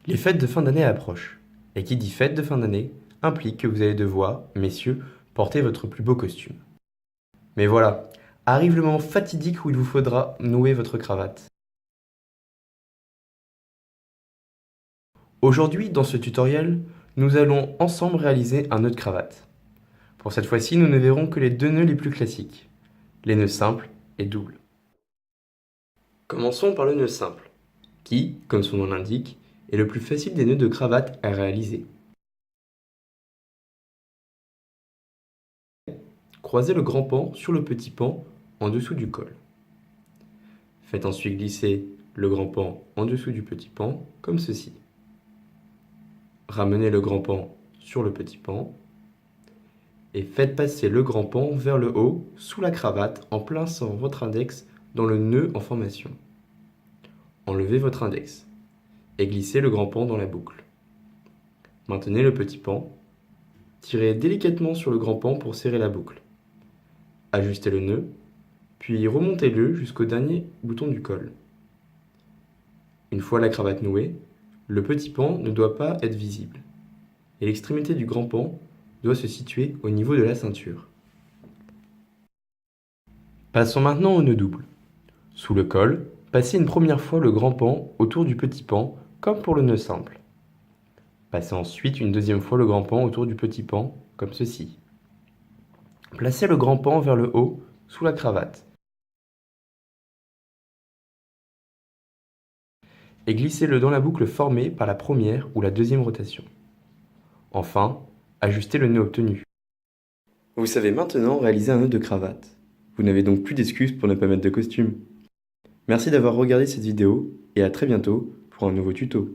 Les fêtes de fin d'année approchent. Et qui dit fête de fin d'année implique que vous allez devoir, messieurs, porter votre plus beau costume. Mais voilà, arrive le moment fatidique où il vous faudra nouer votre cravate. Aujourd'hui, dans ce tutoriel, nous allons ensemble réaliser un nœud de cravate. Pour cette fois-ci, nous ne verrons que les deux nœuds les plus classiques, les nœuds simples et doubles. Commençons par le nœud simple, qui, comme son nom l'indique, est le plus facile des nœuds de cravate à réaliser. Croisez le grand pan sur le petit pan en dessous du col. Faites ensuite glisser le grand pan en dessous du petit pan, comme ceci. Ramenez le grand pan sur le petit pan et faites passer le grand pan vers le haut sous la cravate en plaçant votre index dans le nœud en formation. Enlevez votre index et glissez le grand pan dans la boucle. Maintenez le petit pan, tirez délicatement sur le grand pan pour serrer la boucle. Ajustez le nœud, puis remontez-le jusqu'au dernier bouton du col. Une fois la cravate nouée, le petit pan ne doit pas être visible et l'extrémité du grand pan doit se situer au niveau de la ceinture. Passons maintenant au nœud double. Sous le col, passez une première fois le grand pan autour du petit pan comme pour le nœud simple. Passez ensuite une deuxième fois le grand pan autour du petit pan comme ceci. Placez le grand pan vers le haut sous la cravate et glissez-le dans la boucle formée par la première ou la deuxième rotation. Enfin, ajustez le nœud obtenu. Vous savez maintenant réaliser un nœud de cravate. Vous n'avez donc plus d'excuses pour ne pas mettre de costume. Merci d'avoir regardé cette vidéo et à très bientôt pour un nouveau tuto.